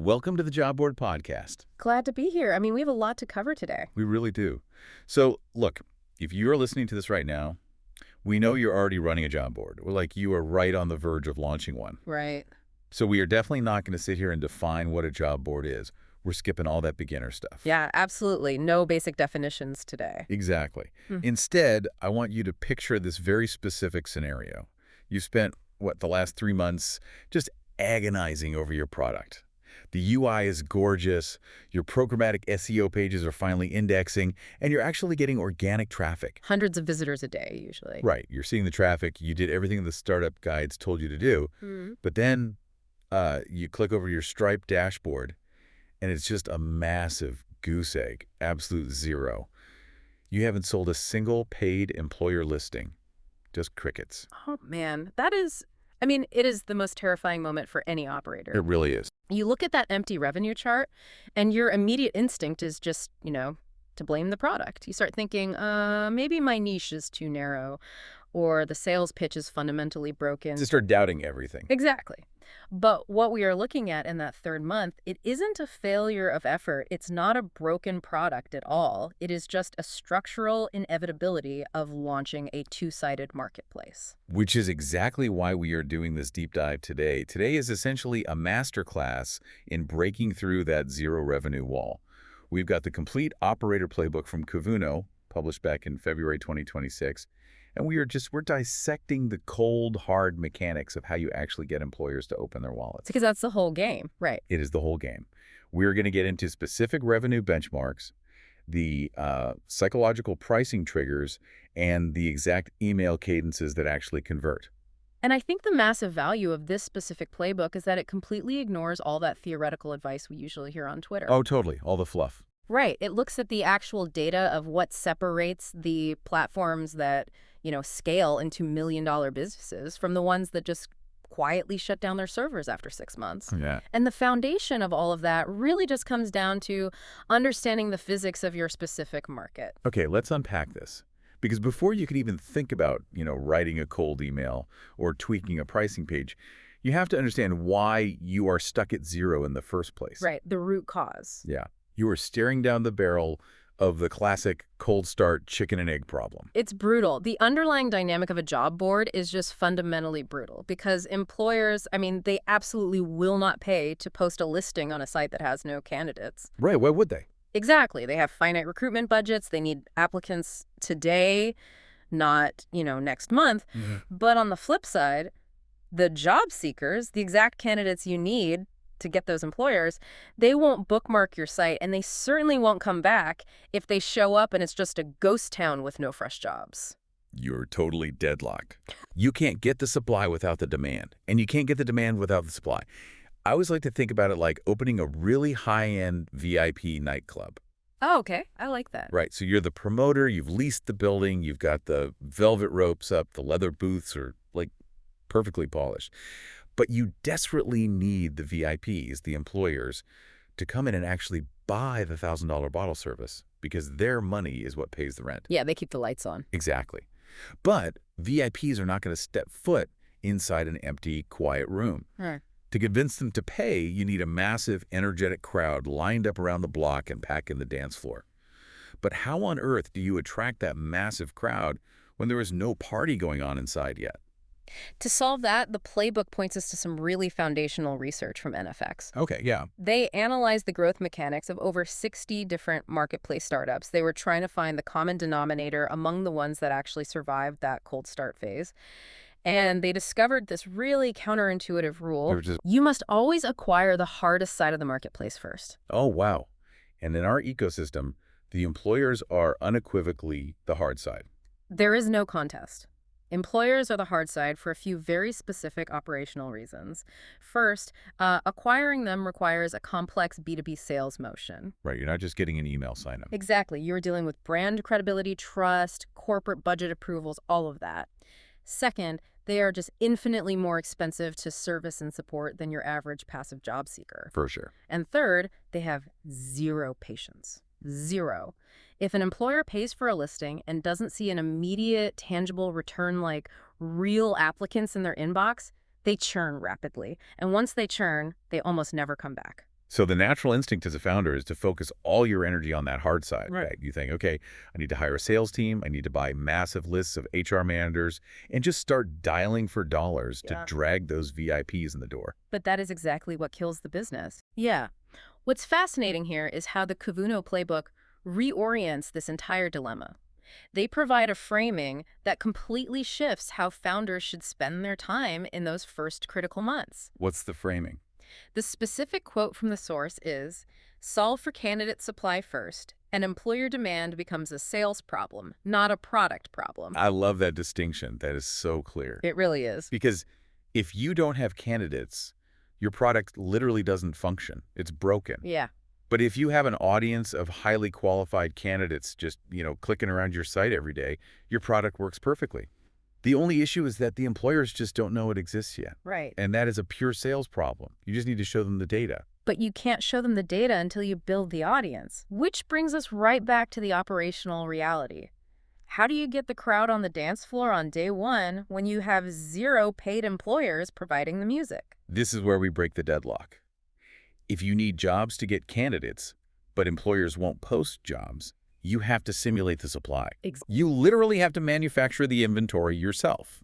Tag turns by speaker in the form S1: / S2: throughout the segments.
S1: Welcome to the Job Board Podcast.
S2: Glad to be here. I mean, we have a lot to cover today.
S1: We really do. So, look, if you're listening to this right now, we know you're already running a job board. We're like you are right on the verge of launching one.
S2: Right.
S1: So we are definitely not going to sit here and define what a job board is. We're skipping all that beginner stuff.
S2: Yeah, absolutely. No basic definitions today.
S1: Exactly. Instead, I want you to picture this very specific scenario. You spent, the last 3 months just agonizing over your product. The UI is gorgeous, your programmatic SEO pages are finally indexing, and you're actually getting organic traffic.
S2: Hundreds of visitors a day, usually.
S1: Right. You're seeing the traffic. You did everything the startup guides told you to do. But then you click over your Stripe dashboard, and it's just a massive goose egg, absolute zero. You haven't sold a single paid employer listing, just crickets.
S2: Oh, man. That is, it is the most terrifying moment for any operator.
S1: It really is.
S2: You look at that empty revenue chart, and your immediate instinct is just, to blame the product. You start thinking, maybe my niche is too narrow, or the sales pitch is fundamentally broken.
S1: To start doubting everything.
S2: Exactly. But what we are looking at in that third month, it isn't a failure of effort. It's not a broken product at all. It is just a structural inevitability of launching a two-sided marketplace.
S1: Which is exactly why we are doing this deep dive today. Today is essentially a masterclass in breaking through that zero revenue wall. We've got the complete operator playbook from Kuvuno, published back in February 2026. And we're dissecting the cold, hard mechanics of how you actually get employers to open their wallets.
S2: Because that's the whole game, right?
S1: It is the whole game. We're going to get into specific revenue benchmarks, the psychological pricing triggers, and the exact email cadences that actually convert.
S2: And I think the massive value of this specific playbook is that it completely ignores all that theoretical advice we usually hear on Twitter.
S1: Oh, totally. All the fluff.
S2: Right. It looks at the actual data of what separates the platforms that, scale into million-dollar businesses from the ones that just quietly shut down their servers after 6 months.
S1: Yeah.
S2: And the foundation of all of that really just comes down to understanding the physics of your specific market.
S1: Okay, let's unpack this. Because before you could even think about, writing a cold email or tweaking a pricing page, you have to understand why you are stuck at zero in the first place.
S2: Right. The root cause.
S1: Yeah. You are staring down the barrel of the classic cold start chicken and egg problem.
S2: It's brutal. The underlying dynamic of a job board is just fundamentally brutal because employers, they absolutely will not pay to post a listing on a site that has no candidates.
S1: Right. Why would they?
S2: Exactly. They have finite recruitment budgets. They need applicants today, not, next month. But on the flip side, the job seekers, the exact candidates you need to get those employers, they won't bookmark your site, and they certainly won't come back if they show up and it's just a ghost town with no fresh jobs.
S1: You're totally deadlocked. You can't get the supply without the demand, and you can't get the demand without the supply. I always like to think about it like opening a really high-end VIP nightclub.
S2: Oh, okay. I like that.
S1: Right. So you're the promoter, you've leased the building, you've got the velvet ropes up, the leather booths are perfectly polished. But you desperately need the VIPs, the employers, to come in and actually buy the $1,000 bottle service because their money is what pays the rent.
S2: Yeah, they keep the lights on.
S1: Exactly. But VIPs are not going to step foot inside an empty, quiet room.
S2: Right.
S1: To convince them to pay, you need a massive, energetic crowd lined up around the block and packing the dance floor. But how on earth do you attract that massive crowd when there is no party going on inside yet?
S2: To solve that, the playbook points us to some really foundational research from NFX.
S1: Okay, yeah.
S2: They analyzed the growth mechanics of over 60 different marketplace startups. They were trying to find the common denominator among the ones that actually survived that cold start phase. And they discovered this really counterintuitive rule. You must always acquire the hardest side of the marketplace first.
S1: Oh, wow. And in our ecosystem, the employers are unequivocally the hard side.
S2: There is no contest. Employers are the hard side for a few very specific operational reasons. First, acquiring them requires a complex B2B sales motion.
S1: Right, you're not just getting an email sign-up.
S2: Exactly. You're dealing with brand credibility, trust, corporate budget approvals, all of that. Second, they are just infinitely more expensive to service and support than your average passive job seeker.
S1: For sure.
S2: And third, they have zero patience. Zero. If an employer pays for a listing and doesn't see an immediate, tangible return like real applicants in their inbox, they churn rapidly. And once they churn, they almost never come back.
S1: So the natural instinct as a founder is to focus all your energy on that hard side,
S2: Right.
S1: right? You think, okay, I need to hire a sales team. I need to buy massive lists of HR managers and just start dialing for dollars to
S2: Yeah.
S1: drag those VIPs in the door.
S2: But that is exactly what kills the business. Yeah. What's fascinating here is how the Kavuno playbook reorients this entire dilemma. They provide a framing that completely shifts how founders should spend their time in those first critical months.
S1: What's the framing?
S2: The specific quote from the source is, "Solve for candidate supply first, and employer demand becomes a sales problem, not a product problem."
S1: I love that distinction. That is so clear.
S2: It really is.
S1: Because if you don't have candidates, your product literally doesn't function. It's broken.
S2: Yeah.
S1: But if you have an audience of highly qualified candidates just, clicking around your site every day, your product works perfectly. The only issue is that the employers just don't know it exists yet.
S2: Right.
S1: And that is a pure sales problem. You just need to show them the data.
S2: But you can't show them the data until you build the audience, which brings us right back to the operational reality. How do you get the crowd on the dance floor on day one when you have 0 paid employers providing the music?
S1: This is where we break the deadlock. If you need jobs to get candidates, but employers won't post jobs, you have to simulate the supply. You literally have to manufacture the inventory yourself.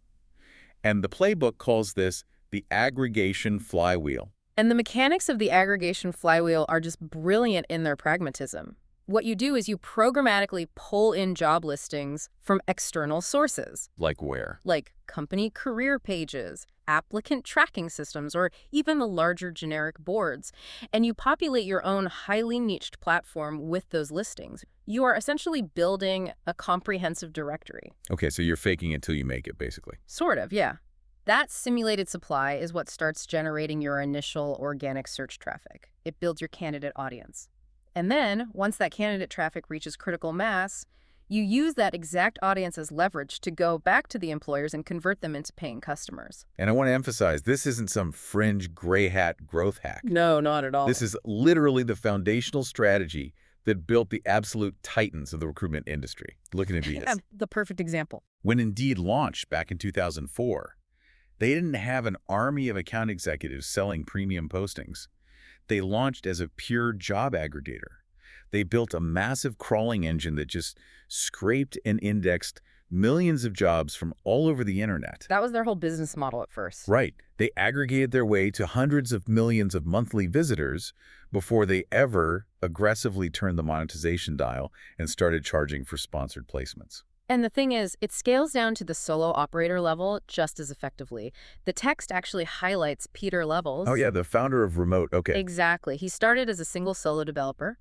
S1: And the playbook calls this the aggregation flywheel.
S2: And the mechanics of the aggregation flywheel are just brilliant in their pragmatism. What you do is you programmatically pull in job listings from external sources,
S1: Like where?
S2: like company career pages, applicant tracking systems, or even the larger generic boards, and you populate your own highly niched platform with those listings. You are essentially building a comprehensive directory.
S1: Okay, so you're faking it till you make it, basically.
S2: Sort of, yeah. That simulated supply is what starts generating your initial organic search traffic. It builds your candidate audience. And then, once that candidate traffic reaches critical mass, you use that exact audience as leverage to go back to the employers and convert them into paying customers.
S1: And I want to emphasize, this isn't some fringe gray hat growth hack.
S2: No, not at all.
S1: This is literally the foundational strategy that built the absolute titans of the recruitment industry. Look at Indeed.
S2: The perfect example.
S1: When Indeed launched back in 2004, they didn't have an army of account executives selling premium postings. They launched as a pure job aggregator. They built a massive crawling engine that just scraped and indexed millions of jobs from all over the internet.
S2: That was their whole business model at first.
S1: Right. They aggregated their way to hundreds of millions of monthly visitors before they ever aggressively turned the monetization dial and started charging for sponsored placements.
S2: And the thing is, it scales down to the solo operator level just as effectively. The text actually highlights Peter Levels.
S1: Oh, yeah, the founder of Remote. Okay.
S2: Exactly. He started as a single solo developer,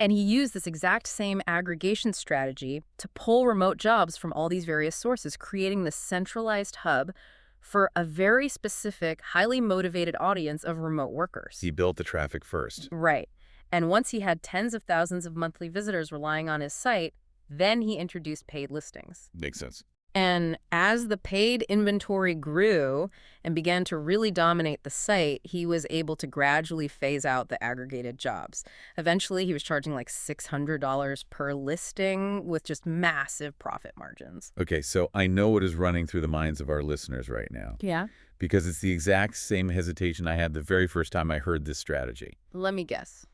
S2: and he used this exact same aggregation strategy to pull remote jobs from all these various sources, creating this centralized hub for a very specific, highly motivated audience of remote workers.
S1: He built the traffic first.
S2: Right. And once he had tens of thousands of monthly visitors relying on his site, then he introduced paid listings.
S1: Makes sense.
S2: And as the paid inventory grew and began to really dominate the site, he was able to gradually phase out the aggregated jobs. Eventually, he was charging like $600 per listing with just massive profit margins.
S1: Okay, so I know what is running through the minds of our listeners right now,
S2: Yeah?
S1: because it's the exact same hesitation I had the very first time I heard this strategy.
S2: Let me guess.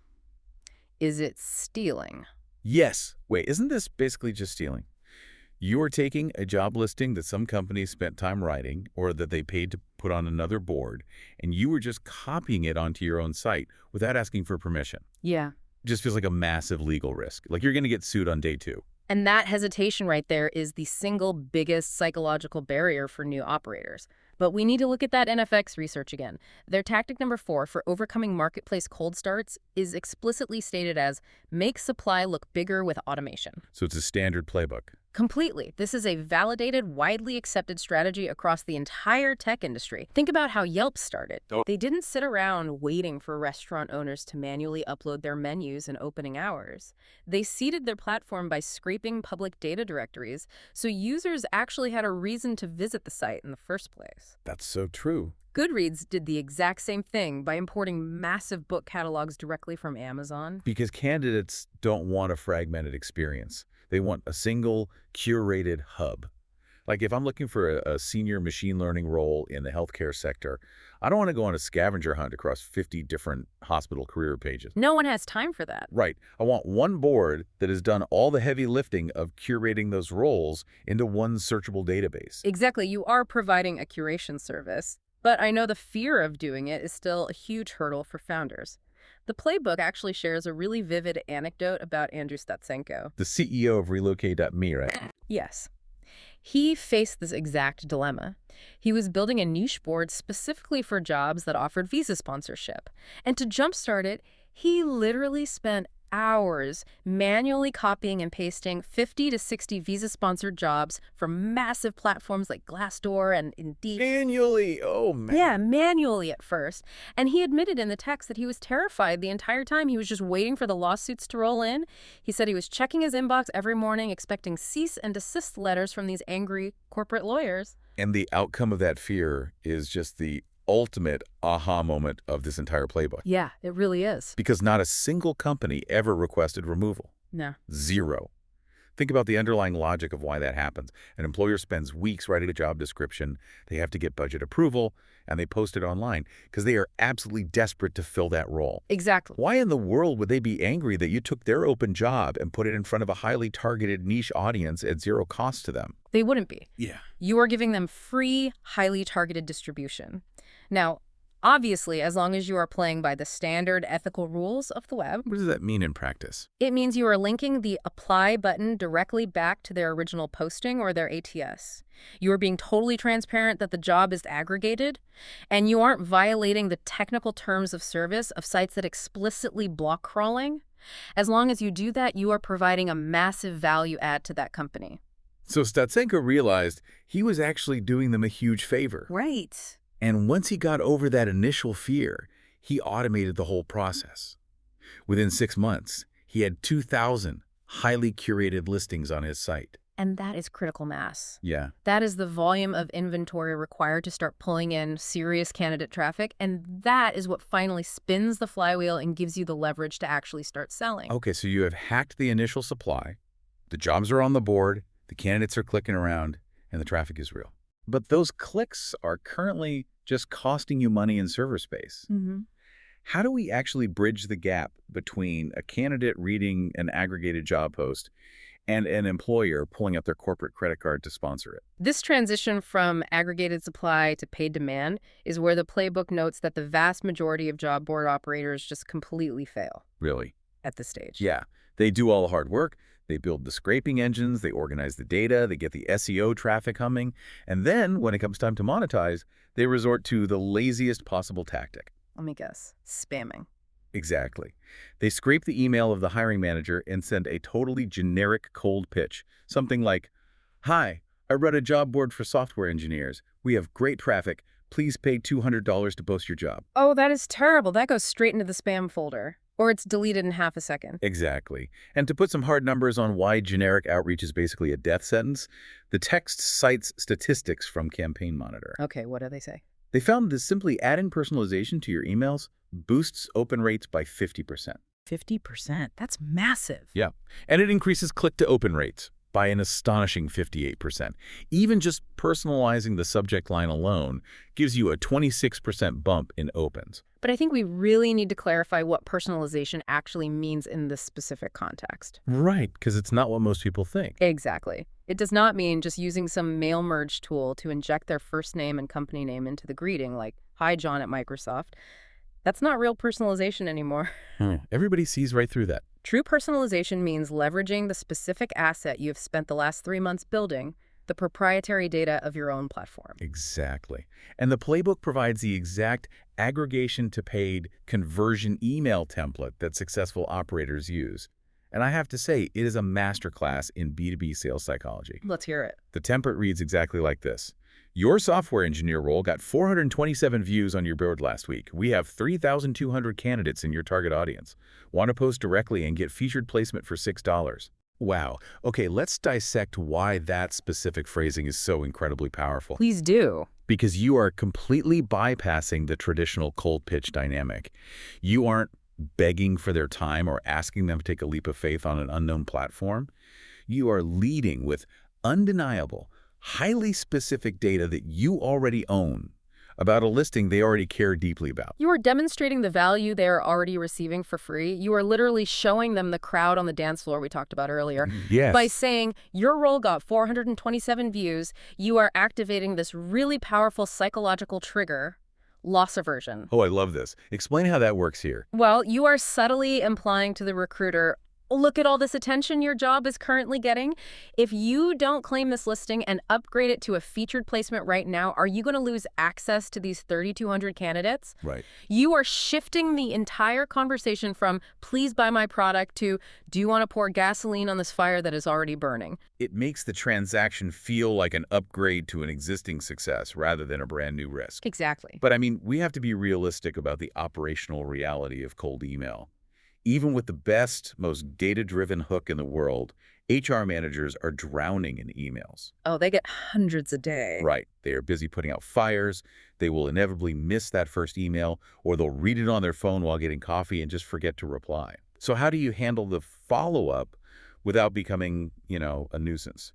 S2: Is it stealing?
S1: Yes. Wait, isn't this basically just stealing? You are taking a job listing that some companies spent time writing or that they paid to put on another board, and you were just copying it onto your own site without asking for permission.
S2: Yeah.
S1: It just feels like a massive legal risk. Like you're going to get sued on day 2.
S2: And that hesitation right there is the single biggest psychological barrier for new operators. But we need to look at that NFX research again. Their tactic number 4 for overcoming marketplace cold starts is explicitly stated as make supply look bigger with automation.
S1: So it's a standard playbook.
S2: Completely. This is a validated, widely accepted strategy across the entire tech industry. Think about how Yelp started. They didn't sit around waiting for restaurant owners to manually upload their menus and opening hours. They seeded their platform by scraping public data directories, so users actually had a reason to visit the site in the first place.
S1: That's so true.
S2: Goodreads did the exact same thing by importing massive book catalogs directly from Amazon.
S1: Because candidates don't want a fragmented experience. They want a single, curated hub. Like if I'm looking for a senior machine learning role in the healthcare sector, I don't want to go on a scavenger hunt across 50 different hospital career pages.
S2: No one has time for that.
S1: Right. I want one board that has done all the heavy lifting of curating those roles into one searchable database.
S2: Exactly. You are providing a curation service, but I know the fear of doing it is still a huge hurdle for founders. The playbook actually shares a really vivid anecdote about Andrew Statsenko.
S1: The CEO of Relocate.me, right?
S2: Yes. He faced this exact dilemma. He was building a niche board specifically for jobs that offered visa sponsorship. And to jumpstart it, he literally spent hours manually copying and pasting 50 to 60 visa-sponsored jobs from massive platforms like Glassdoor and Indeed.
S1: Manually. Oh, man.
S2: Yeah, manually at first. And he admitted in the text that he was terrified the entire time. He was just waiting for the lawsuits to roll in. He said he was checking his inbox every morning, expecting cease and desist letters from these angry corporate lawyers.
S1: And the outcome of that fear is just the ultimate aha moment of this entire playbook.
S2: Yeah, it really is.
S1: Because not a single company ever requested removal.
S2: No.
S1: Zero. Think about the underlying logic of why that happens. An employer spends weeks writing a job description, they have to get budget approval, and they post it online because they are absolutely desperate to fill that role.
S2: Exactly.
S1: Why in the world would they be angry that you took their open job and put it in front of a highly targeted niche audience at zero cost to them?
S2: They wouldn't be.
S1: Yeah.
S2: You are giving them free, highly targeted distribution. Now, obviously, as long as you are playing by the standard ethical rules of the web,
S1: What does that mean in practice?
S2: it means you are linking the apply button directly back to their original posting or their ATS. You are being totally transparent that the job is aggregated, and you aren't violating the technical terms of service of sites that explicitly block crawling. As long as you do that, you are providing a massive value add to that company.
S1: So Statsenko realized he was actually doing them a huge favor.
S2: Right.
S1: And once he got over that initial fear, he automated the whole process. Within 6 months, he had 2,000 highly curated listings on his site.
S2: And that is critical mass.
S1: Yeah.
S2: That is the volume of inventory required to start pulling in serious candidate traffic, and that is what finally spins the flywheel and gives you the leverage to actually start selling.
S1: Okay, so you have hacked the initial supply, the jobs are on the board, the candidates are clicking around, and the traffic is real. But those clicks are currently just costing you money in server space. How do we actually bridge the gap between a candidate reading an aggregated job post and an employer pulling up their corporate credit card to sponsor it?
S2: This transition from aggregated supply to paid demand is where the playbook notes that the vast majority of job board operators just completely fail
S1: Really?
S2: at this stage.
S1: Yeah. They do all the hard work. They build the scraping engines, they organize the data, they get the SEO traffic humming, and then when it comes time to monetize, they resort to the laziest possible tactic.
S2: Let me guess. Spamming.
S1: Exactly. They scrape the email of the hiring manager and send a totally generic cold pitch. Something like, "Hi, I run a job board for software engineers. We have great traffic. Please pay $200 to post your job."
S2: Oh, that is terrible. That goes straight into the spam folder. Or it's deleted in half a second.
S1: Exactly. And to put some hard numbers on why generic outreach is basically a death sentence, the text cites statistics from Campaign Monitor.
S2: Okay, what do they say?
S1: They found that simply adding personalization to your emails boosts open rates by 50%.
S2: 50%. That's massive.
S1: Yeah. And it increases click-to-open rates by an astonishing 58%. Even just personalizing the subject line alone gives you a 26% bump in opens.
S2: But I think we really need to clarify what personalization actually means in this specific context.
S1: Right, because it's not what most people think.
S2: Exactly. It does not mean just using some mail merge tool to inject their first name and company name into the greeting, like, "Hi, John at Microsoft." That's not real personalization anymore.
S1: Everybody sees right through that.
S2: True personalization means leveraging the specific asset you have spent the last 3 months building, the proprietary data of your own platform.
S1: Exactly. And the playbook provides the exact aggregation to paid conversion email template that successful operators use. And I have to say, it is a masterclass in B2B sales psychology.
S2: Let's hear it.
S1: The template reads exactly like this. Your software engineer role got 427 views on your board last week. We have 3,200 candidates in your target audience. Want to post directly and get featured placement for $6. Wow. Okay, let's dissect why that specific phrasing is so incredibly powerful.
S2: Please do.
S1: Because you are completely bypassing the traditional cold pitch dynamic. You aren't begging for their time or asking them to take a leap of faith on an unknown platform. You are leading with undeniable, highly specific data that you already own about a listing they already care deeply about.
S2: You are demonstrating the value they are already receiving for free. You are literally showing them the crowd on the dance floor we talked about earlier.
S1: Yes.
S2: By saying your role got 427 views, you are activating this really powerful psychological trigger, loss aversion.
S1: Oh, I love this. Explain how that works here.
S2: Well, you are subtly implying to the recruiter, look at all this attention your job is currently getting. If you don't claim this listing and upgrade it to a featured placement right now, are you going to lose access to these 3,200 candidates?
S1: Right.
S2: You are shifting the entire conversation from, please buy my product, to, do you want to pour gasoline on this fire that is already burning?
S1: It makes the transaction feel like an upgrade to an existing success rather than a brand new risk.
S2: Exactly.
S1: But I mean, we have to be realistic about the operational reality of cold email. Even with the best, most data-driven hook in the world, HR managers are drowning in emails.
S2: Oh, they get hundreds a day.
S1: Right. They are busy putting out fires. They will inevitably miss that first email, or they'll read it on their phone while getting coffee and just forget to reply. So how do you handle the follow-up without becoming, a nuisance?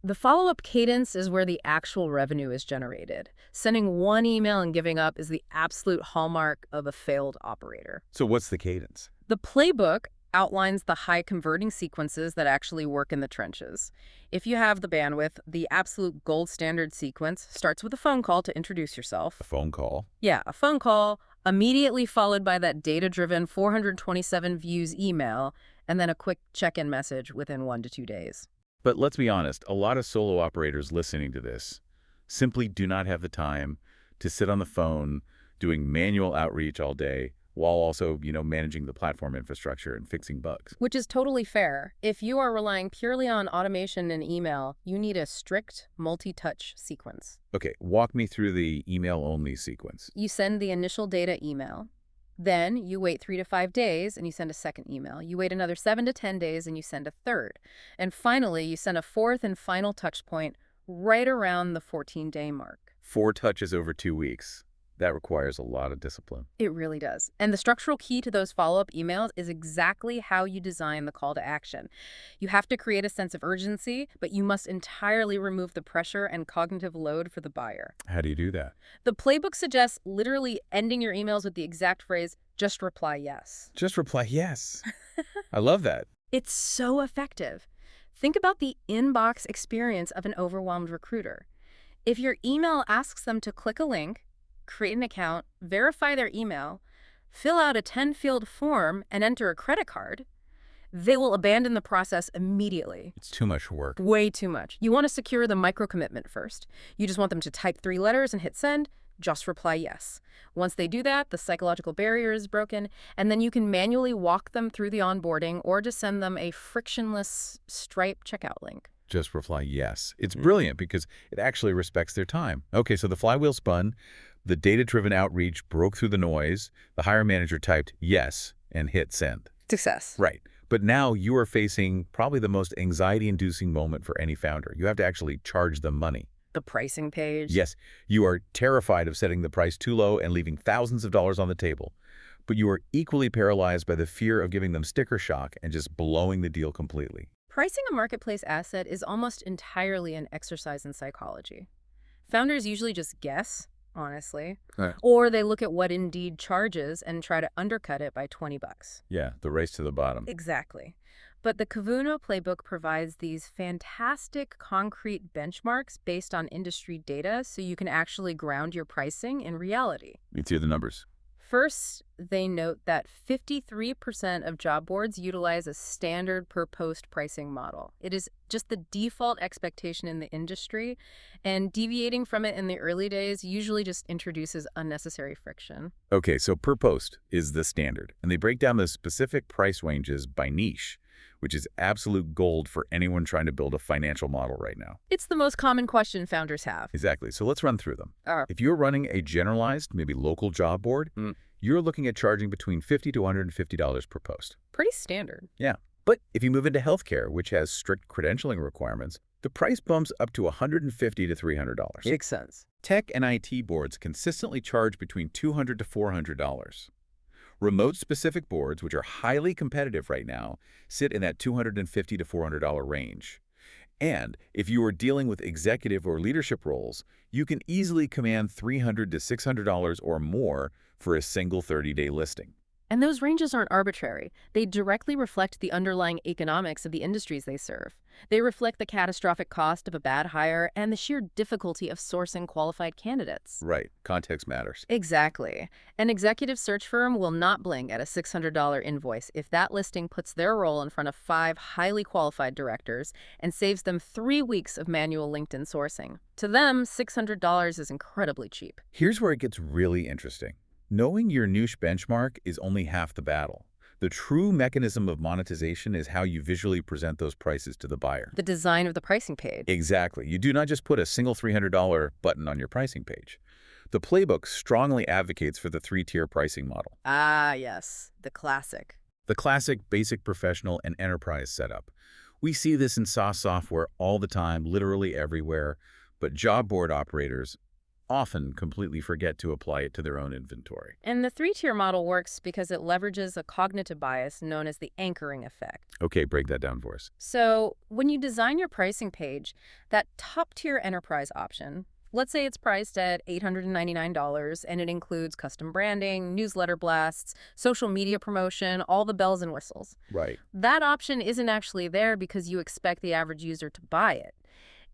S2: The follow-up cadence is where the actual revenue is generated. Sending one email and giving up is the absolute hallmark of a failed operator.
S1: So what's the cadence?
S2: The playbook outlines the high-converting sequences that actually work in the trenches. If you have the bandwidth, the absolute gold standard sequence starts with a phone call to introduce yourself.
S1: A phone call?
S2: Yeah, a phone call, immediately followed by that data-driven 427 views email, and then a quick check-in message within 1 to 2 days.
S1: But let's be honest, a lot of solo operators listening to this simply do not have the time to sit on the phone doing manual outreach all day while also, managing the platform infrastructure and fixing bugs.
S2: Which is totally fair. If you are relying purely on automation and email, you need a strict multi-touch sequence.
S1: Okay, walk me through the email-only sequence.
S2: You send the initial data email. Then you wait 3 to 5 days and you send a second email. You wait another 7 to 10 days and you send a third. And finally, you send a fourth and final touch point right around the 14-day mark.
S1: 4 touches over 2 weeks. That requires a lot of discipline.
S2: It really does. And the structural key to those follow-up emails is exactly how you design the call to action. You have to create a sense of urgency, but you must entirely remove the pressure and cognitive load for the buyer.
S1: How do you do that?
S2: The playbook suggests literally ending your emails with the exact phrase, just reply yes.
S1: Just reply yes. I love that.
S2: It's so effective. Think about the inbox experience of an overwhelmed recruiter. If your email asks them to click a link, create an account, verify their email, fill out a 10-field form, and enter a credit card, they will abandon the process immediately.
S1: It's too much work.
S2: Way too much. You want to secure the micro-commitment first. You just want them to type 3 letters and hit send, just reply yes. Once they do that, the psychological barrier is broken, and then you can manually walk them through the onboarding or just send them a frictionless Stripe checkout link.
S1: Just reply yes. It's brilliant because it actually respects their time. Okay, so the flywheel spun. The data-driven outreach broke through the noise. The hiring manager typed yes and hit send.
S2: Success.
S1: Right. But now you are facing probably the most anxiety-inducing moment for any founder. You have to actually charge them money.
S2: The pricing page.
S1: Yes, you are terrified of setting the price too low and leaving thousands of dollars on the table. But you are equally paralyzed by the fear of giving them sticker shock and just blowing the deal completely.
S2: Pricing a marketplace asset is almost entirely an exercise in psychology. Founders usually just guess, honestly,
S1: Right.
S2: or they look at what Indeed charges and try to undercut it by $20.
S1: Yeah, the race to the bottom.
S2: Exactly. But the Kuvuno playbook provides these fantastic concrete benchmarks based on industry data so you can actually ground your pricing in reality.
S1: Let's hear the numbers.
S2: First, they note that 53% of job boards utilize a standard per-post pricing model. It is just the default expectation in the industry, and deviating from it in the early days usually just introduces unnecessary friction.
S1: Okay, so per post is the standard, and they break down the specific price ranges by niche, which is absolute gold for anyone trying to build a financial model right now.
S2: It's the most common question founders have.
S1: Exactly. So let's run through them.
S2: Uh,
S1: If you're running a generalized, maybe local job board, you're looking at charging between $50 to $150 per post.
S2: Pretty standard.
S1: Yeah. But if you move into healthcare, which has strict credentialing requirements, the price bumps up to $150 to $300.
S2: Makes sense.
S1: Tech and IT boards consistently charge between $200 to $400. Remote-specific boards, which are highly competitive right now, sit in that $250 to $400 range. And if you are dealing with executive or leadership roles, you can easily command $300 to $600 or more for a single 30-day listing.
S2: And those ranges aren't arbitrary. They directly reflect the underlying economics of the industries they serve. They reflect the catastrophic cost of a bad hire and the sheer difficulty of sourcing qualified candidates.
S1: Right. Context matters.
S2: Exactly. An executive search firm will not blink at a $600 invoice if that listing puts their role in front of 5 highly qualified directors and saves them 3 weeks of manual LinkedIn sourcing. To them, $600 is incredibly cheap.
S1: Here's where it gets really interesting. Knowing your niche benchmark is only half the battle. The true mechanism of monetization is how you visually present those prices to the buyer.
S2: The design of the pricing page.
S1: Exactly. You do not just put a single $300 button on your pricing page. The playbook strongly advocates for the 3-tier pricing model.
S2: Ah, yes. The classic.
S1: The classic basic, professional, and enterprise setup. We see this in SaaS software all the time, literally everywhere, but job board operators often completely forget to apply it to their own inventory.
S2: And the 3-tier model works because it leverages a cognitive bias known as the anchoring effect.
S1: Okay, break that down for us.
S2: So when you design your pricing page, that top-tier enterprise option, let's say it's priced at $899 and it includes custom branding, newsletter blasts, social media promotion, all the bells and whistles.
S1: Right.
S2: That option isn't actually there because you expect the average user to buy it.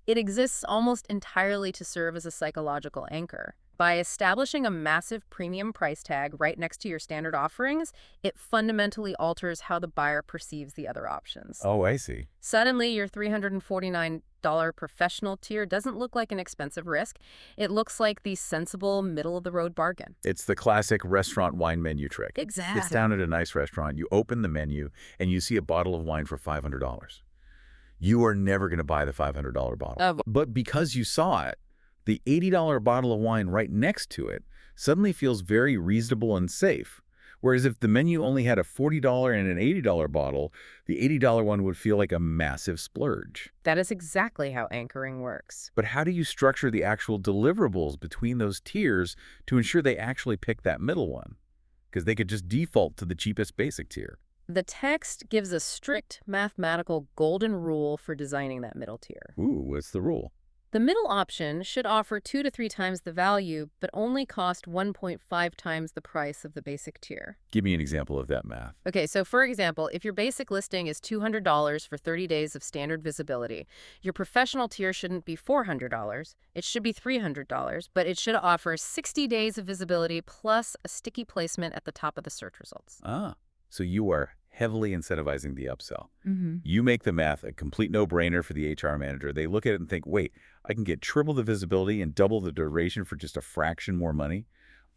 S2: It exists almost entirely to serve as a psychological anchor. By establishing a massive premium price tag right next to your standard offerings, it fundamentally alters how the buyer perceives the other options.
S1: Oh, I see.
S2: Suddenly, your $349 professional tier doesn't look like an expensive risk. It looks like the sensible, middle-of-the-road bargain.
S1: It's the classic restaurant wine menu trick.
S2: Exactly.
S1: It's down at a nice restaurant, you open the menu, and you see a bottle of wine for $500. You are never going to buy the $500 bottle. But because you saw it, the $80 bottle of wine right next to it suddenly feels very reasonable and safe. Whereas if the menu only had a $40 and an $80 bottle, the $80 one would feel like a massive splurge.
S2: That is exactly how anchoring works.
S1: But how do you structure the actual deliverables between those tiers to ensure they actually pick that middle one? Because they could just default to the cheapest basic tier.
S2: The text gives a strict mathematical golden rule for designing that middle tier.
S1: Ooh, what's the rule?
S2: The middle option should offer 2 to 3 times the value, but only cost 1.5 times the price of the basic tier.
S1: Give me an example of that math.
S2: Okay, so for example, if your basic listing is $200 for 30 days of standard visibility, your professional tier shouldn't be $400. It should be $300, but it should offer 60 days of visibility plus a sticky placement at the top of the search results.
S1: Ah, so you are heavily incentivizing the upsell.
S2: Mm-hmm.
S1: You make the math a complete no-brainer for the HR manager. They look at it and think, wait, I can get triple the visibility and double the duration for just a fraction more money?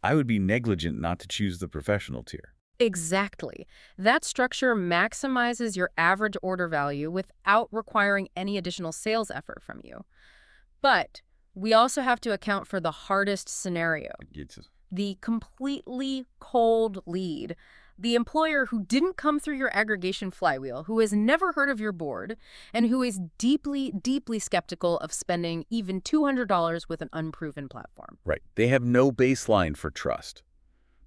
S1: I would be negligent not to choose the professional tier.
S2: Exactly. That structure maximizes your average order value without requiring any additional sales effort from you. But we also have to account for the hardest scenario, the completely cold lead. The employer who didn't come through your aggregation flywheel, who has never heard of your board, and who is deeply, deeply skeptical of spending even $200 with an unproven platform.
S1: Right. They have no baseline for trust.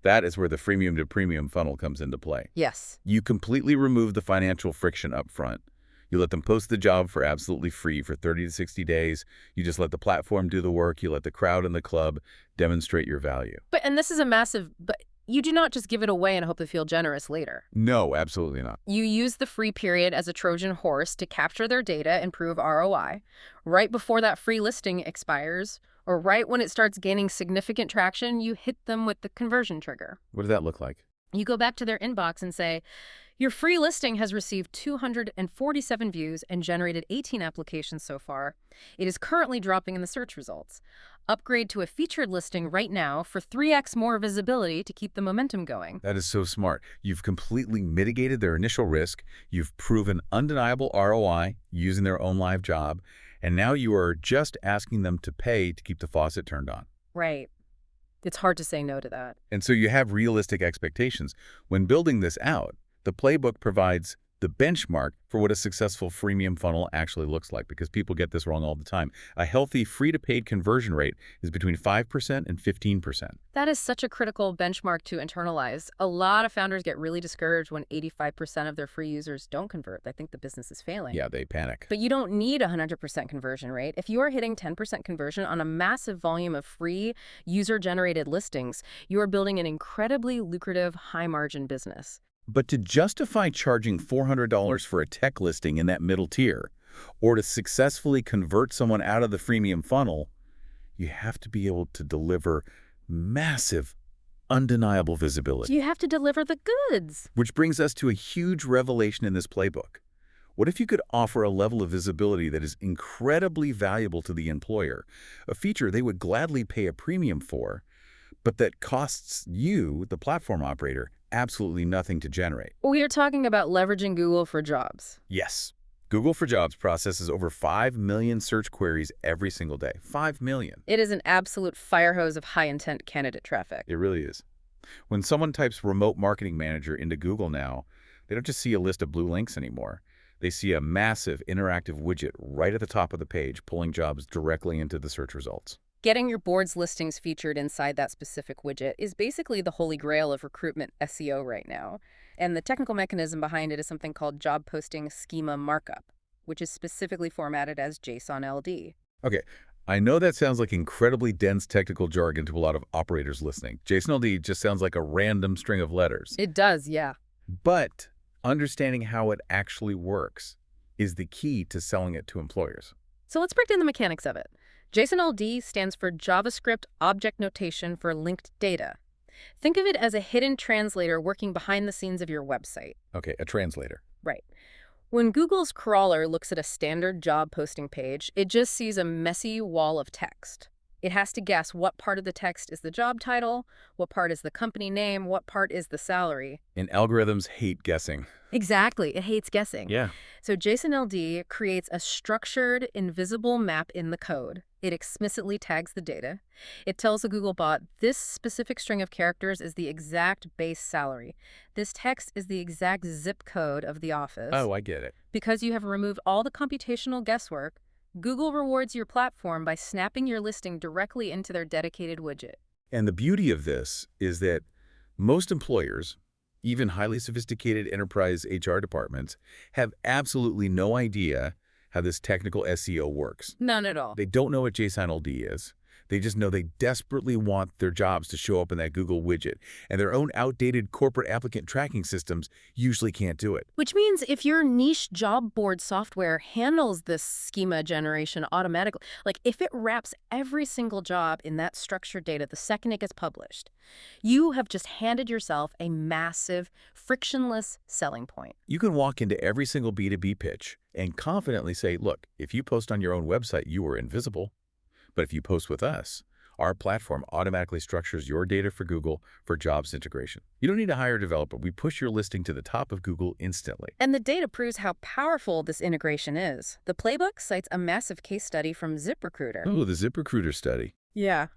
S1: That is where the freemium to premium funnel comes into play.
S2: Yes.
S1: You completely remove the financial friction up front. You let them post the job for absolutely free for 30 to 60 days. You just let the platform do the work. You let the crowd in the club demonstrate your value.
S2: And this is a massive, but you do not just give it away and hope they feel generous later.
S1: No, absolutely not.
S2: You use the free period as a Trojan horse to capture their data and prove ROI. Right before that free listing expires, or right when it starts gaining significant traction, you hit them with the conversion trigger.
S1: What does that look like?
S2: You go back to their inbox and say, your free listing has received 247 views and generated 18 applications so far. It is currently dropping in the search results. Upgrade to a featured listing right now for 3x more visibility to keep the momentum going.
S1: That is so smart. You've completely mitigated their initial risk. You've proven undeniable ROI using their own live job. And now you are just asking them to pay to keep the faucet turned on.
S2: Right. It's hard to say no to that.
S1: And so you have realistic expectations. When building this out, the playbook provides the benchmark for what a successful freemium funnel actually looks like, because people get this wrong all the time. A healthy free-to-paid conversion rate is between 5% and 15%.
S2: That is such a critical benchmark to internalize. A lot of founders get really discouraged when 85% of their free users don't convert. They think the business is failing.
S1: Yeah, they panic.
S2: But you don't need a 100% conversion rate. If you are hitting 10% conversion on a massive volume of free user-generated listings, you are building an incredibly lucrative, high-margin business.
S1: But to justify charging $400 for a tech listing in that middle tier, or to successfully convert someone out of the freemium funnel, you have to be able to deliver massive, undeniable visibility.
S2: You have to deliver the goods.
S1: Which brings us to a huge revelation in this playbook. What if you could offer a level of visibility that is incredibly valuable to the employer, a feature they would gladly pay a premium for, but that costs you, the platform operator, absolutely nothing to generate?
S2: We are talking about leveraging Google for Jobs.
S1: Yes. Google for Jobs processes over 5 million search queries every single day. 5 million.
S2: It is an absolute fire hose of high-intent candidate traffic.
S1: It really is. When someone types remote marketing manager into Google now, they don't just see a list of blue links anymore. They see a massive interactive widget right at the top of the page, pulling jobs directly into the search results.
S2: Getting your board's listings featured inside that specific widget is basically the holy grail of recruitment SEO right now. And the technical mechanism behind it is something called job posting schema markup, which is specifically formatted as JSON LD.
S1: Okay, I know that sounds like incredibly dense technical jargon to a lot of operators listening. JSON LD just sounds like a random string of letters.
S2: It does, yeah.
S1: But understanding how it actually works is the key to selling it to employers.
S2: So let's break down the mechanics of it. JSON LD stands for JavaScript Object Notation for Linked Data. Think of it as a hidden translator working behind the scenes of your website.
S1: Okay, a translator.
S2: Right. When Google's crawler looks at a standard job posting page, it just sees a messy wall of text. It has to guess what part of the text is the job title, what part is the company name, what part is the salary.
S1: And algorithms hate guessing.
S2: Exactly. It hates guessing.
S1: Yeah.
S2: So JSON LD creates a structured, invisible map in the code. It explicitly tags the data. It tells the Google bot, this specific string of characters is the exact base salary. This text is the exact zip code of the office.
S1: Oh, I get it.
S2: Because you have removed all the computational guesswork, Google rewards your platform by snapping your listing directly into their dedicated widget.
S1: And the beauty of this is that most employers, even highly sophisticated enterprise HR departments, have absolutely no idea how this technical SEO works.
S2: None at all.
S1: They don't know what JSON LD is. They just know they desperately want their jobs to show up in that Google widget, and their own outdated corporate applicant tracking systems usually can't do it.
S2: Which means if your niche job board software handles this schema generation automatically, like if it wraps every single job in that structured data the second it gets published, you have just handed yourself a massive, frictionless selling point.
S1: You can walk into every single B2B pitch and confidently say, look, if you post on your own website, you are invisible. But if you post with us, our platform automatically structures your data for Google for jobs integration. You don't need to hire a developer. We push your listing to the top of Google instantly.
S2: And the data proves how powerful this integration is. The playbook cites a massive case study from ZipRecruiter.
S1: Oh, the ZipRecruiter study.
S2: Yeah.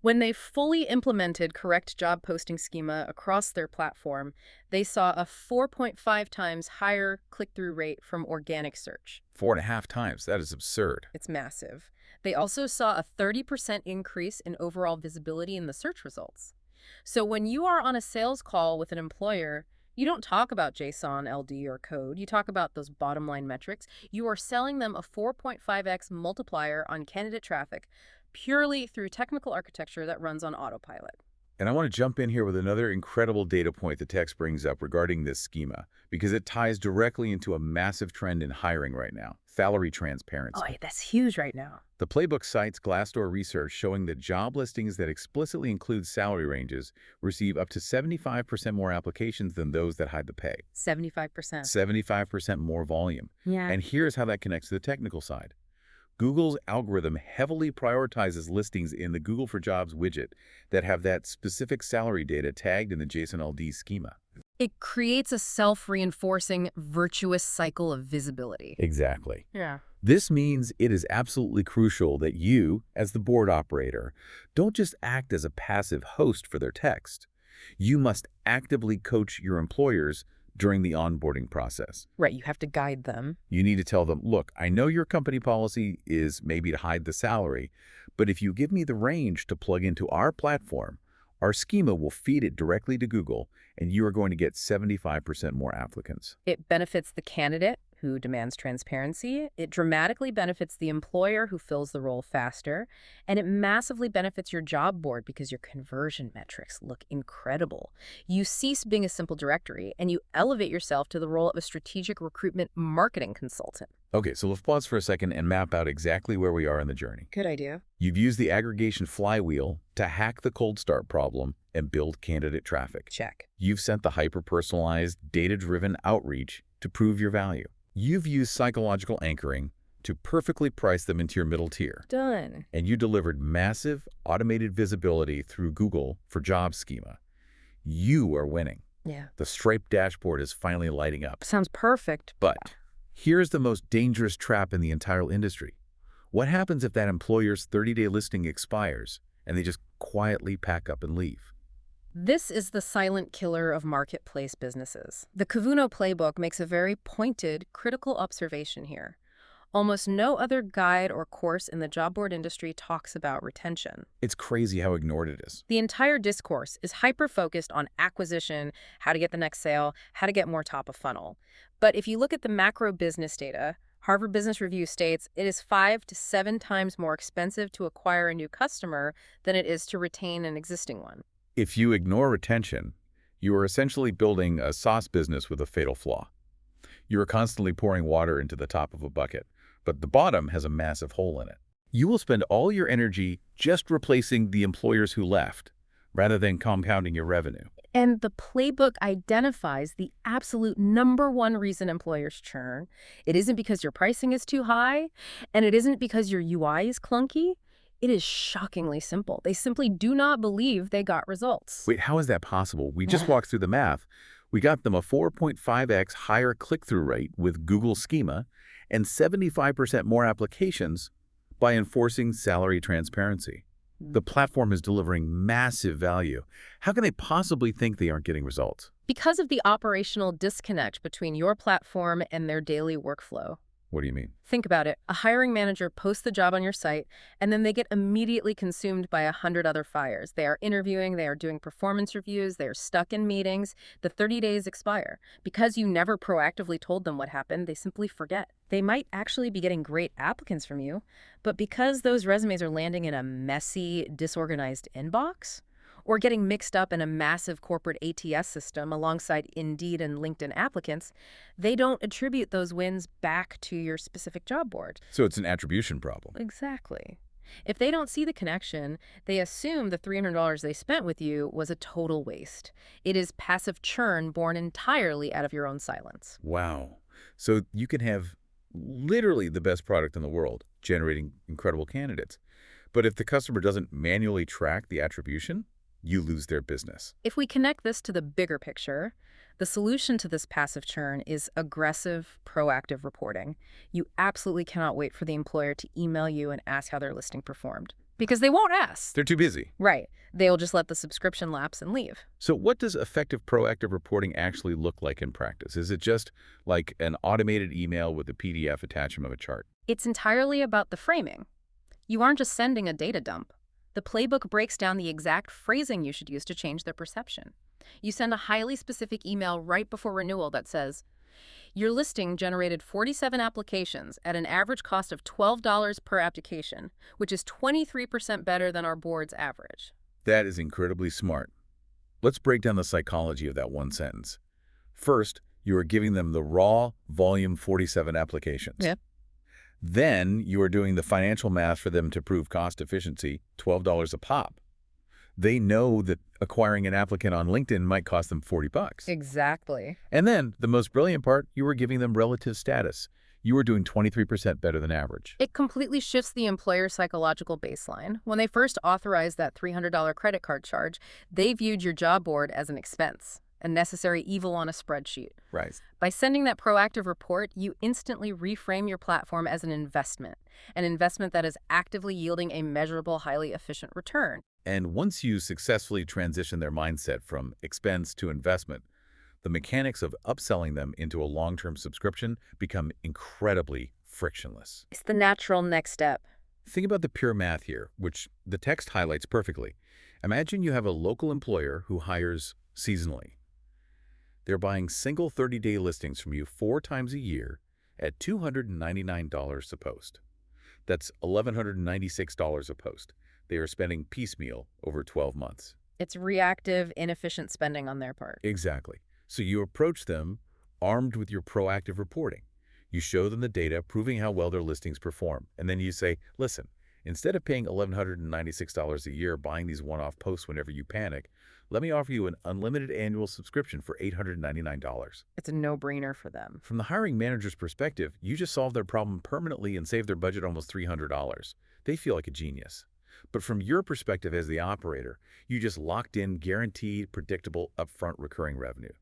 S2: When they fully implemented correct job posting schema across their platform, they saw a 4.5 times higher click-through rate from organic search.
S1: 4.5 times. That is absurd.
S2: It's massive. They also saw a 30% increase in overall visibility in the search results. So when you are on a sales call with an employer, you don't talk about JSON, LD, or code. You talk about those bottom line metrics. You are selling them a 4.5x multiplier on candidate traffic purely through technical architecture that runs on autopilot.
S1: And I want to jump in here with another incredible data point the text brings up regarding this schema, because it ties directly into a massive trend in hiring right now: salary transparency.
S2: Oh, that's huge right now.
S1: The playbook cites Glassdoor research showing that job listings that explicitly include salary ranges receive up to 75% more applications than those that hide the pay.
S2: 75%.
S1: 75% more volume.
S2: Yeah.
S1: And here's how that connects to the technical side. Google's algorithm heavily prioritizes listings in the Google for Jobs widget that have that specific salary data tagged in the JSON LD schema.
S2: It creates a self-reinforcing, virtuous cycle of visibility.
S1: Exactly.
S2: Yeah.
S1: This means it is absolutely crucial that you, as the board operator, don't just act as a passive host for their text. You must actively coach your employers during the onboarding process.
S2: Right, you have to guide them.
S1: You need to tell them, look, I know your company policy is maybe to hide the salary, but if you give me the range to plug into our platform, our schema will feed it directly to Google, and you are going to get 75% more applicants.
S2: It benefits the candidate who demands transparency. It dramatically benefits the employer who fills the role faster. And it massively benefits your job board because your conversion metrics look incredible. You cease being a simple directory and you elevate yourself to the role of a strategic recruitment marketing consultant.
S1: Okay, so let's pause for a second and map out exactly where we are in the journey.
S2: Good idea.
S1: You've used the aggregation flywheel to hack the cold start problem and build candidate traffic.
S2: Check.
S1: You've sent the hyper-personalized, data-driven outreach to prove your value. You've used psychological anchoring to perfectly price them into your middle tier.
S2: Done.
S1: And you delivered massive automated visibility through Google for Job Schema. You are winning.
S2: Yeah.
S1: The Stripe dashboard is finally lighting up.
S2: Sounds perfect.
S1: But here's the most dangerous trap in the entire industry. What happens if that employer's 30-day listing expires and they just quietly pack up and leave?
S2: This is the silent killer of marketplace businesses. The Kuvuno playbook makes a very pointed, critical observation here. Almost no other guide or course in the job board industry talks about retention.
S1: It's crazy how ignored it is.
S2: The entire discourse is hyper-focused on acquisition, how to get the next sale, how to get more top of funnel. But if you look at the macro business data, Harvard Business Review states it is 5 to 7 times more expensive to acquire a new customer than it is to retain an existing one.
S1: If you ignore retention, you are essentially building a sauce business with a fatal flaw. You are constantly pouring water into the top of a bucket, but the bottom has a massive hole in it. You will spend all your energy just replacing the employers who left, rather than compounding your revenue.
S2: And the playbook identifies the absolute #1 reason employers churn. It isn't because your pricing is too high, and it isn't because your UI is clunky. It is shockingly simple. They simply do not believe they got results.
S1: Wait, how is that possible? We just walked through the math. We got them a 4.5x higher click-through rate with Google Schema and 75% more applications by enforcing salary transparency. The platform is delivering massive value. How can they possibly think they aren't getting results?
S2: Because of the operational disconnect between your platform and their daily workflow.
S1: What do you mean?
S2: Think about it. A hiring manager posts the job on your site, and then they get immediately consumed by 100 other fires. They are interviewing, they are doing performance reviews, they are stuck in meetings. The 30 days expire. Because you never proactively told them what happened, they simply forget. They might actually be getting great applicants from you, but because those resumes are landing in a messy, disorganized inbox, or getting mixed up in a massive corporate ATS system alongside Indeed and LinkedIn applicants, they don't attribute those wins back to your specific job board.
S1: So it's an attribution problem.
S2: Exactly. If they don't see the connection, they assume the $300 they spent with you was a total waste. It is passive churn born entirely out of your own silence.
S1: Wow. So you can have literally the best product in the world, generating incredible candidates. But if the customer doesn't manually track the attribution, you lose their business.
S2: If we connect this to the bigger picture, the solution to this passive churn is aggressive, proactive reporting. You absolutely cannot wait for the employer to email you and ask how their listing performed. Because they won't ask.
S1: They're too busy.
S2: Right. They'll just let the subscription lapse and leave.
S1: So what does effective proactive reporting actually look like in practice? Is it just like an automated email with a PDF attachment of a chart?
S2: It's entirely about the framing. You aren't just sending a data dump. The playbook breaks down the exact phrasing you should use to change their perception. You send a highly specific email right before renewal that says, your listing generated 47 applications at an average cost of $12 per application, which is 23% better than our board's average.
S1: That is incredibly smart. Let's break down the psychology of that one sentence. First, you are giving them the raw volume 47 applications.
S2: Yep.
S1: Then you are doing the financial math for them to prove cost efficiency, $12 a pop. They know that acquiring an applicant on LinkedIn might cost them $40.
S2: Exactly.
S1: And then, the most brilliant part, you were giving them relative status. You were doing 23% better than average.
S2: It completely shifts the employer's psychological baseline. When they first authorized that $300 credit card charge, they viewed your job board as an expense, a necessary evil on a spreadsheet.
S1: Right.
S2: By sending that proactive report, you instantly reframe your platform as an investment that is actively yielding a measurable, highly efficient return.
S1: And once you successfully transition their mindset from expense to investment, the mechanics of upselling them into a long-term subscription become incredibly frictionless.
S2: It's the natural next step.
S1: Think about the pure math here, which the text highlights perfectly. Imagine you have a local employer who hires seasonally. They're buying single 30-day listings from you 4 times a year at $299 a post. That's $1,196 a post. They are spending piecemeal over 12 months.
S2: It's reactive, inefficient spending on their part.
S1: Exactly. So you approach them armed with your proactive reporting. You show them the data proving how well their listings perform. And then you say, listen, instead of paying $1,196 a year buying these one-off posts whenever you panic, let me offer you an unlimited annual subscription for $899.
S2: It's a no-brainer for them.
S1: From the hiring manager's perspective, you just solved their problem permanently and saved their budget almost $300. They feel like a genius. But from your perspective as the operator, you just locked in guaranteed, predictable, upfront recurring revenue.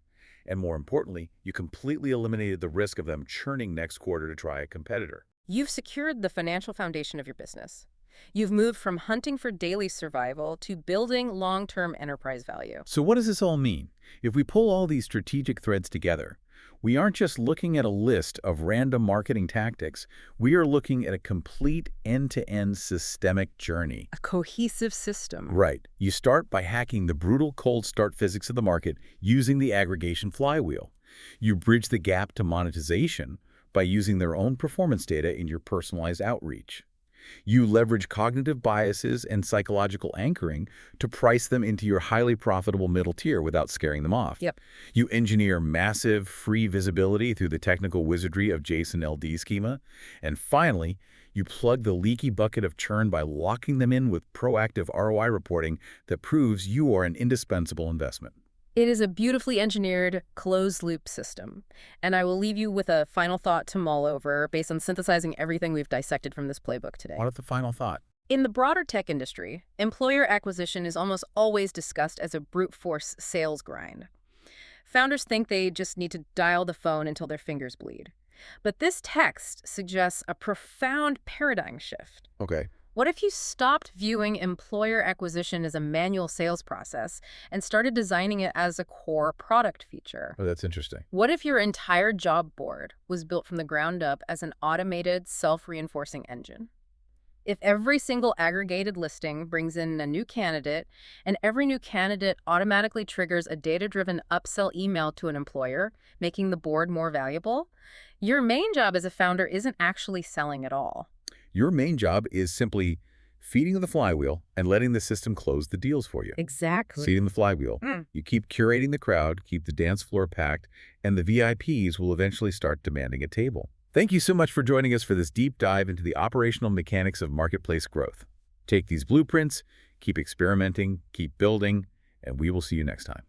S1: And more importantly, you completely eliminated the risk of them churning next quarter to try a competitor.
S2: You've secured the financial foundation of your business. You've moved from hunting for daily survival to building long-term enterprise value.
S1: So what does this all mean? If we pull all these strategic threads together, we aren't just looking at a list of random marketing tactics. We are looking at a complete end-to-end systemic journey.
S2: A cohesive system.
S1: Right. You start by hacking the brutal cold start physics of the market using the aggregation flywheel. You bridge the gap to monetization by using their own performance data in your personalized outreach. You leverage cognitive biases and psychological anchoring to price them into your highly profitable middle tier without scaring them off.
S2: Yep.
S1: You engineer massive free visibility through the technical wizardry of JSON LD schema. And finally, you plug the leaky bucket of churn by locking them in with proactive ROI reporting that proves you are an indispensable investment.
S2: It is a beautifully engineered, closed-loop system. And I will leave you with a final thought to mull over based on synthesizing everything we've dissected from this playbook today.
S1: What is the final thought?
S2: In the broader tech industry, employer acquisition is almost always discussed as a brute force sales grind. Founders think they just need to dial the phone until their fingers bleed. But this text suggests a profound paradigm shift.
S1: Okay.
S2: What if you stopped viewing employer acquisition as a manual sales process and started designing it as a core product feature?
S1: Oh, that's interesting.
S2: What if your entire job board was built from the ground up as an automated, self-reinforcing engine? If every single aggregated listing brings in a new candidate, and every new candidate automatically triggers a data-driven upsell email to an employer, making the board more valuable, your main job as a founder isn't actually selling at all.
S1: Your main job is simply feeding the flywheel and letting the system close the deals for you.
S2: Exactly.
S1: Feeding the flywheel. You keep curating the crowd, keep the dance floor packed, and the VIPs will eventually start demanding a table. Thank you so much for joining us for this deep dive into the operational mechanics of marketplace growth. Take these blueprints, keep experimenting, keep building, and we will see you next time.